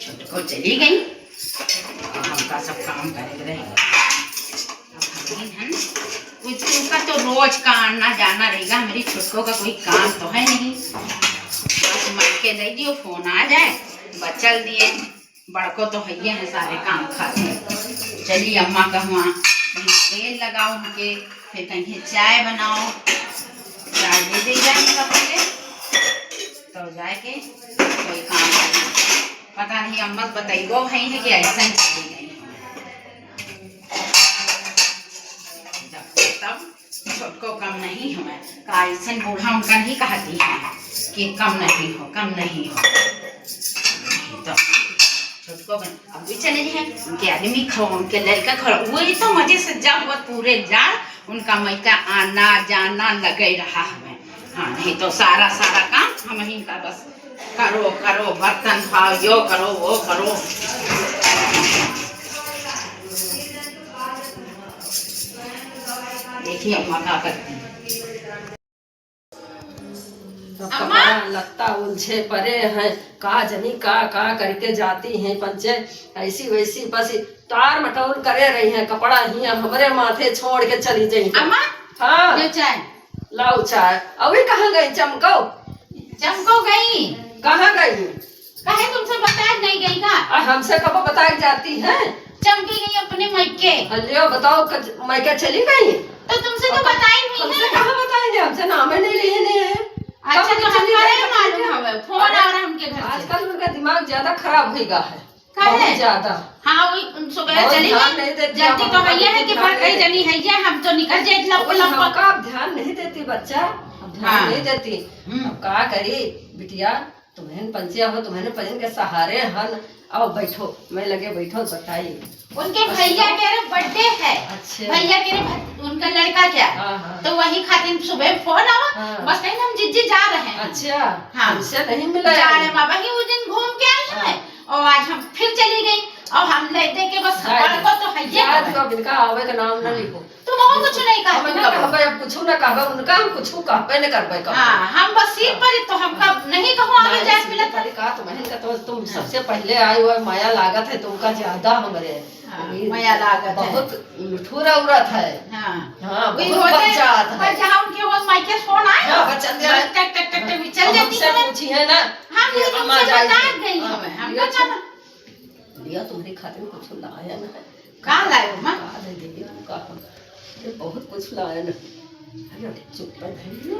छुटको चली गई और हमका सब काम करे रहेगा। उसका तो रोज का आना जाना रहेगा, मेरी छुटको का कोई काम तो है नहीं। बस मन के दे दियो, फोन आ जाए बचल दिए, बड़को तो है हैं सारे काम खाते। चलिए अम्मा कहूँ तेल लगाओ हमके, फिर कहीं चाय बनाओ, चाय दे दी जाएगा पहले तो जाके कोई काम करना। पता नहीं अम्मा बताइबो है कि ऐसा चली गई तब छोटको कम नहीं हमें का ऐसा बूढ़ा उनका नहीं कहती है कि कम नहीं हो कम नहीं हो। तो छोटको अब भी चले जाए उनके आदमी खो उनके लड़का खड़ा वही तो मजे से जब वह पूरे जाए उनका मैका आना जाना लगे रहा हमें। हाँ नहीं तो सारा काम हम ही का बस करो करो, बर्तन खाओ, यो करो वो करो। देखिए अम्मा क्या करती अम्मा लगता उलझे पड़े हैं, का जनी का करके जाती हैं पंचे ऐसी वैसी बस तार मटोल करे रही हैं, कपड़ा ही हमारे माथे छोड़ के चली गई। अम्मा हाँ ले चाय लाओ चाय। अभी कहाँ गई चमको? चमको गई कहाँ गई? कहे तुमसे बताया नहीं गई का? हमसे कब बता जाती है? चमकी गई अपने मैके। अल्ले बताओ मैके चली गई तो तुमसे तो बताई नहीं है। हमसे कहाँ बताएंगे, हमसे नाम ही नहीं लिए नहीं है। अच्छा तो हमारे मालूम है फोन आ रहा है उनके घर से। आजकल उनका दिमाग ज्यादा खराब हो गया है, बहुत ज्यादा। हाँ वही सुबह चली गई जल्दी तो है कि पर कहीं जनी है ये हम तो निकल जाए लंबा अब ध्यान नहीं देती बच्चा, अब ध्यान नहीं देती। अब क्या करी बिटिया, तुम्हें पंचिया हो, तुम्हें पंजन के सहारे हन। आओ बैठो, मैं लगे बैठो बताइए। उनके भैया के बर्थडे है। अच्छा भैया के उनका लड़का क्या तो वही खातिर सुबह फोन आवा बस कहीं हम जिज्जी जा रहे हैं। अच्छा हाँ हमसे नहीं मिला जा रहे माँ वही उस दिन घूम के आई है और आज हम फिर चली गई और हम ले दे के बस को तो है इनका आवे का नाम न लिखो। तुम और कुछ नहीं कहते अब कुछ न कहबे उनका, हम कुछ कहबे न करबे। हां हम बस सिर पर तो हमका नहीं कहूं आगे जाए मिला तरीका तुम्हें का तो तुम सबसे पहले आई हुआ माया लागत है तुमका ज्यादा हमरे। माया लागत है, बहुत लुठुरा उरत है। हां हां वही बहुत बच्चा है। पर जहां उनके वो माइके फोन आया हां बच्चा दे टक टक टक टक चल जाती है। पूछी है ना हम अम्मा जा गई हमें हमका क्या लिया तुम्हारी खातिर कुछ लाया ना है। कहां लाए मां? दे दे तुमका ये बहुत कुछ लाया ना। अरे चुप पर धरियो,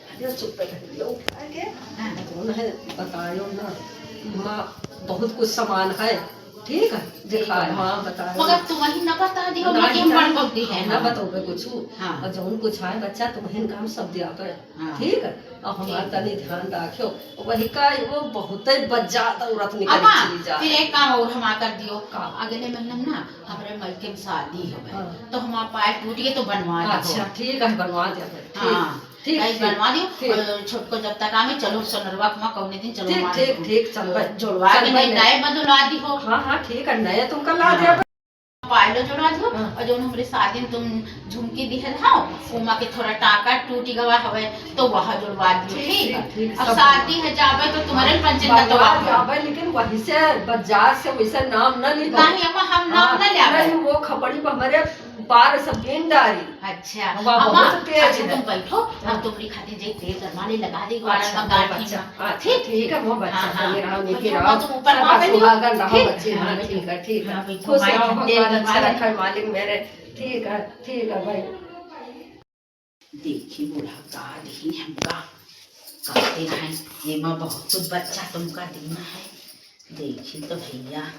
अरे चुप पर धरियो आगे कौन है बतायो ना। माँ बहुत कुछ सामान है, ठीक है दिखा माँ बताओ मगर तुम वही न बता दियो ना कि हम बड़ बकती है ना बताओगे कुछ। हाँ। और जौन कुछ है बच्चा तुम्हें काम सब दिया कर। हाँ। ठीक है और हमारा तनी ध्यान रखियो वही का वो बहुत बच्चा औरत निकल अम्मा चली जा। फिर एक काम और हम कर दियो अगले महीने में ना हमारे मलके में शादी होवे। हाँ। तो हमारा पाए टूट गए तो बनवा दो। अच्छा ठीक है बनवा दिया। हाँ ठीक ठीक बनवा दियो और छोटको जब तक आवे चलो सोनरवा कुमा कौने दिन चलो ठीक ठीक ठीक चल भाई जोड़वा के नहीं नए बदलवा दी हो। हाँ हाँ ठीक है नया तुमका ला दिया पायलो जोड़वा दियो और जो हमारे शादी में तुम झुमकी दिहल हां उमा के थोड़ा टाका टूटी गवा हवे तो वह जोड़वा दियो। ठीक है अब शादी है जावे तो तुम्हारे पंचन का तो जावे लेकिन वही से बाजार से वैसे नाम न ली नहीं अम्मा हम नाम न ले आवे वो खपड़ी पर हमारे पार सब गेंदारी। अच्छा अम्मा तुम बैठो अब तुम्हारी खातिर जे तेल गरमाने लगा दे गाड़ा में गाड़ ठीक ठीक है वो बच्चा मेरा लेके रहो तुम ऊपर वहां पे सुहागन रहो बच्चे। हाँ ठीक है खुश रहो भगवान अच्छा रखे मालिक मेरे। ठीक है भाई। देखी बूढ़ा का ही हमका कहते हैं ये मां बहुत कुछ बच्चा तुमका देना है। देखी तो भैया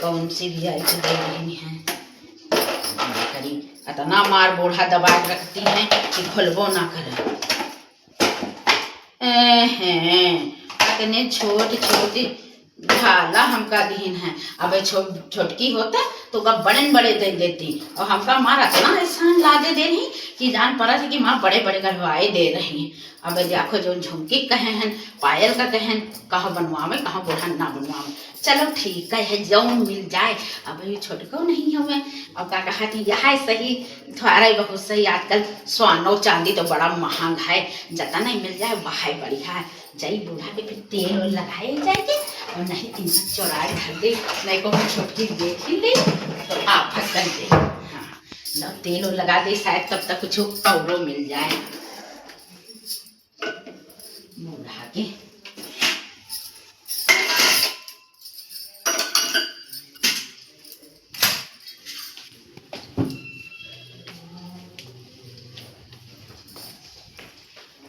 कौन सी भी आई तो दे रही है करी इतना मार बूढ़ा दबा रखती है कि खुलबो ना करे। इतने छोटी छोटी भाला हमका दीन है अब छोटकी होता तो कब बड़े बड़े दे देती और हमका मारा इतना एहसान लादे दे रही कि जान पड़ा था कि माँ बड़े बड़े गढ़वाए दे रही। अब देखो जो झुमकी कहे हैं पायल का कहें कहाँ बनवावे कहाँ बूढ़ा ना बनवावे। चलो ठीक है जौन मिल जाए अब ये छोटको नहीं हमें अब का कहा थी यह सही थोड़ा बहुत सही। आजकल सोनो चांदी तो बड़ा महंगा है, जता नहीं मिल जाए वह बढ़िया है। जाई बूढ़ा के फिर तेल और लगाए जाएगी और नहीं इनका चौराहे धर दे, नहीं को छोटकी देख ही ले तो आफत कर दे। हाँ न तेल और लगा दे, शायद तब तक कुछ और मिल जाए बूढ़ा के।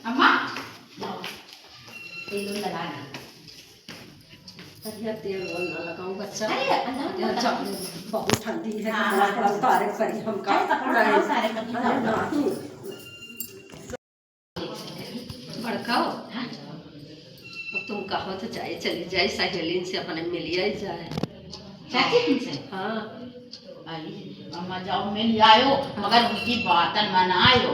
अम्मा तेल लगा दे। तेल ना लगाऊं बच्चा, अच्छा बहुत ठंडी है। हाँ, कपड़ा उतारे करी हम का सारे भड़काओ। तुम कहो तो जाए चली जाए सहेलीन से अपने मिलिए जाए। चाची तुमसे हाँ अम्मा जाओ मिल आयो, मगर उनकी बातन मनायो।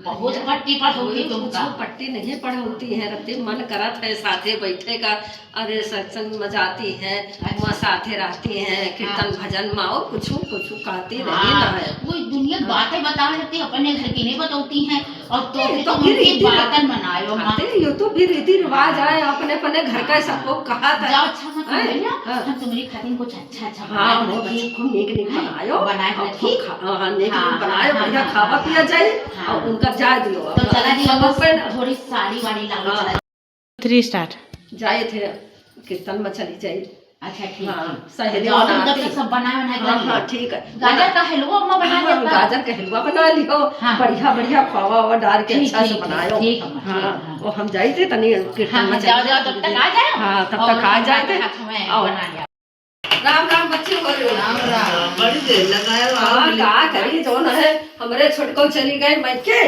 बहुत पट्टी पढ़ौती तुमका। पट्टी नहीं पढ़ौती है रत्ती, मन करत है साथे बैठे का। अरे सत्संग में जाती है, माँ साथे रहती है, कीर्तन भजन माओ कुछ कुछ कहती नहीं ना है। वो दुनिया बातें बता रहती, अपने घर की नहीं बताती हैं और तो फिर बातन मनायो। ये तो फिर रीति रिवाज आए, अपने अपने घर का सबको कहा था। जाओ अच्छा मत बोलिए, हम तुम्हारी खातिर कुछ अच्छा हाँ वो बच्चे खूब नीक नीक बनायो, बनाए नीक नीक बनायो, बढ़िया खावा पिया जाए और उनका जा दियो। तो चला दियो थोड़ी साड़ी वाड़ी लागो। 3 स्टार्ट जाए थे कीर्तन में चली जाए। अच्छा ठीक हाँ, है सहेली सब बनाए हाँ ठीक है। गाजर का हलवा अम्मा बना लिया। गाजर का हलवा बना लियो, बढ़िया बढ़िया खोवा हुआ डाल के अच्छा से बनायो। ठीक हाँ वो हम जाए थे तनी कीर्तन में जाओ तब तक आ जाए। हाँ तब तक आ जाए थे। राम राम बच्चे हो रहे हो। राम राम बड़ी देर लगाया। हाँ का करी जो न है, हमारे छोटको चली गए मैके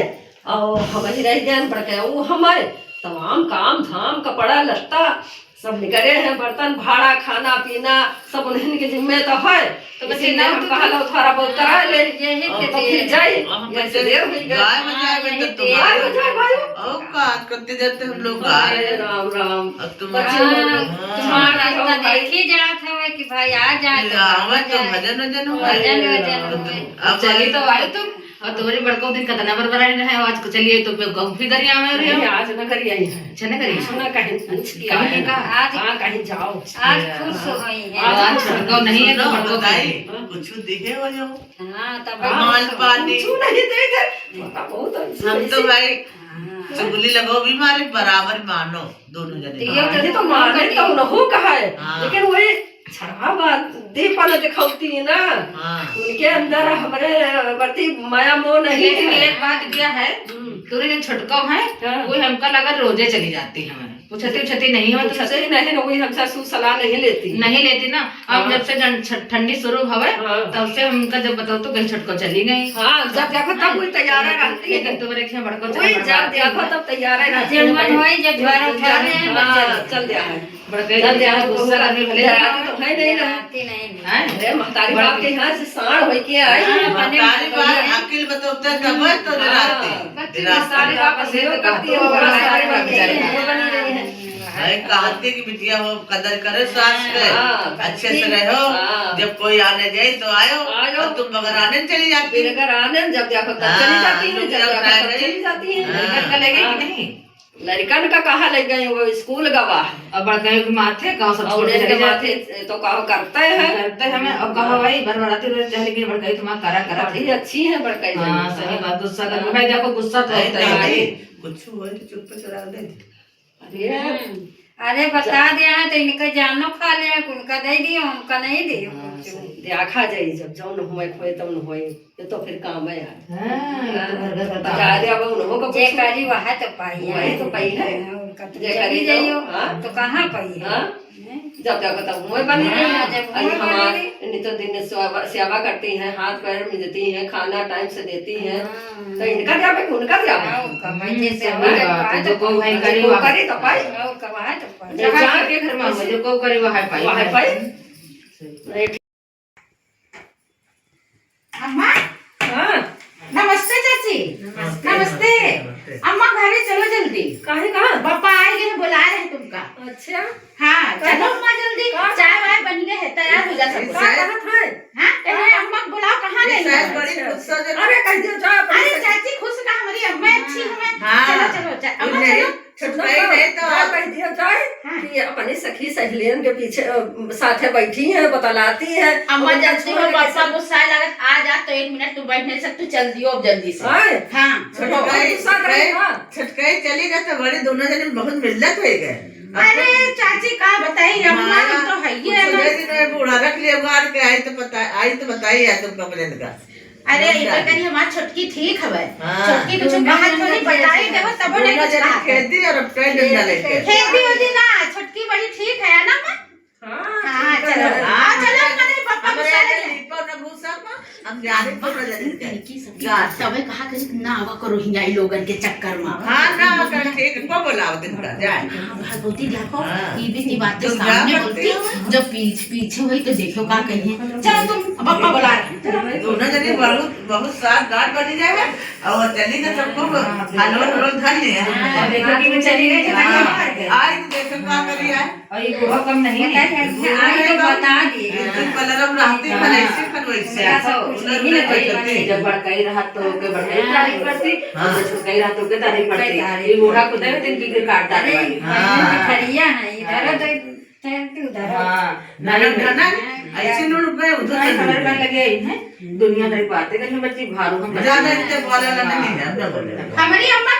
और हम ही रह गए बड़के। वो हमारे तमाम काम धाम कपड़ा लत्ता सब निकले हैं, बर्तन भाड़ा खाना पीना सब उन्हीं के जिम्मे तो है। तो बच्चे ने हम कहा लो थोड़ा बहुत करा ले यही तो फिर जाए। ऐसे देर हो गई गाय बजाए तो तुम गाय बजाए भाई और काज करते जाते हम लोग गाय। राम राम अब तुम तुम्हारा रास्ता देखी जात है कि भाई आ जाए तो भजन वजन हुआ। अब चली तो आई तुम और तुम्हारी बड़को दिन कतना बरबर आई है। आज को चलिए तो गंफी दरिया में रही हो। आज न करी आई है, अच्छा न करी सुना कहीं पूछ के कहीं आए। का आज हाँ कहीं जाओ। आज खुश हुई है। आज बड़को नहीं है तो बड़को बताई कुछ दिखे वजह हाँ तब माल पानी कुछ नहीं दे दे बहुत हम तो भाई चुगली लगो भी मारे बराबर मानो दोनों जने। ये तो माने तो उन्हों कहा है, हाँ। लेकिन वही छड़ावा दीपन दिखाती है ना। हाँ। उनके अंदर हमारे प्रति माया मोह नहीं लेकिन है। एक बात क्या है, तोरे जो छटको है वो हमका लगा रोजे चली जाती है। पूछती उछती नहीं हो छती नहीं ना, वही हमसे सलाह नहीं लेती ना। अब जब से ठंडी शुरू हवे तब से हमका जब बताओ तो गई छटको चली गई। हाँ जब देखो तब वही तैयार रहती है। लेकिन तुम्हारे क्या बड़को वही जब देखो तब तैयार रहती है। मन होई जब ज्वार उठा रहे हैं हाँ, चल दिया है बड़के गुस्सा करने भले तो है नहीं ना। अरे महतारी बाप के यहाँ से साण होई के आई। महतारी बात अकेले बताते तब तो डराते महतारी बाप से तो करती है, महतारी बाप के बनी रही है। भाई कहते कि बिटिया वो कदर करे सास के, अच्छे से रहो। जब कोई आने जाए तो आयो और तुम बगैर आने चली जाती है। अगर आने जब देखो तब चली जाती है, जब देखो तब चली जाती है। लड़का लगे कि नहीं लड़कन का कहा लग गए वो स्कूल गवा अब बड़का के माथे गाँव सब छोड़ के के माथे तो कहो करते हैं करते हमें अब कहा भाई बरबराती रोज चले कि बड़का तुम्हारा करा बड़ी अच्छी है बड़का। हाँ सही बात। गुस्सा कर भाई देखो गुस्सा तो होता है। कुछ हुआ तो चुप चला दे। अरे बता दिया है तो इनका जानो खा लिया, उनका दे दियो हमका नहीं दियो। देखा जाए जब जौन हुए खोए तब न होए, ये तो फिर काम है यार। हाँ जा दे अब उन्हों को जे करी वह तो पाई है, वही तो पाई है। उनका तो जे चली करी जाइयो हाँ? तो कहाँ पाई है। हाँ? जब देखो तब मुँह बनी रही हाँ, है। जब अरे मुँह बनी हमारे रही। नित्य दिन सेवा करती हैं, हाथ पैर मिलती हैं, खाना टाइम से देती हैं। तो इनका क्या भाई उनका क्या जो को भाई करी वो वह करे तो पाई जहाँ के घर में जो को करी वह पाई वह पाई। अम्मा हाँ नमस्ते चाची। नमस्ते अम्मा घर चलो जल्दी, काहे कहाँ पापा आएंगे बुला रहे हैं तुमका। अच्छा हाँ चलो अम्मा जल्दी, चाय वाय बन गए है, तैयार हो जा सब। हाँ अम्मा को बुलाओ, कहाँ गई हो? बड़ी गुस्सा जब अरे कह दियो जा अरे चाची खुश का हमारी अम्मा अच्छी है। हाँ। चलो चलो अम्मा चलो। छुटकाई है तो कह कि अपनी सखी सहेलियन के पीछे साथे बैठी है, बतलाती है। अम्मा जल्दी हो, पापा गुस्सा लगत आ जा तो 1 मिनट तू बैठ नहीं सकती, चल दियो अब जल्दी से। हाँ छटकाई चली गए तो बड़े दोनों जने बहुत मिलत हो गए। अरे चाची का बताई अम्मा तो है ही बूढ़ा रख लिया मार के आई तो बताई है तुम कमरे का। अरे इधर करी हमारी छोटकी ठीक है, छोटकी कुछ बाहर थोड़ी बताई देखो तब नहीं कुछ कहा। खेती और डंडा लेके खेती हो दी ना, छोटकी बड़ी ठीक है ना मां। हाँ चलो चलो मेरे पापा को हम जा रहे तबे कहा करी ना आवा करो हिंगाई लोगन के चक्कर में। हाँ ना कर ठीक को बुलाओ दिन का जाए। भगवती देखो ये भी बातें सामने बोलती, जब पीछे हुई तो देखो का कहिए। चलो तुम पापा बुला रहे दोनों जने बहुत साथ गांठ बनी जाए और चली गए सबको हलोल धर लिया। देखो कि मैं चली गई आज देखो का करी है और ये बुआ कम नहीं है, आई तो बता दी कलरम रहती वैसे जब बड़काई रहा तो के बड़काई तारीफ करती और जब छोटकाई रहा तो के तारीफ करती। ये बूढ़ा को दे दिन की काट डाले खड़िया है इधर तो तैरती उधर। नहीं ऐसे लोग पे उधर खबर कर लगे हैं दुनिया नहीं बातें करने बच्ची भारू हम ज्यादा इतने बोले नहीं है। हमारी अम्मा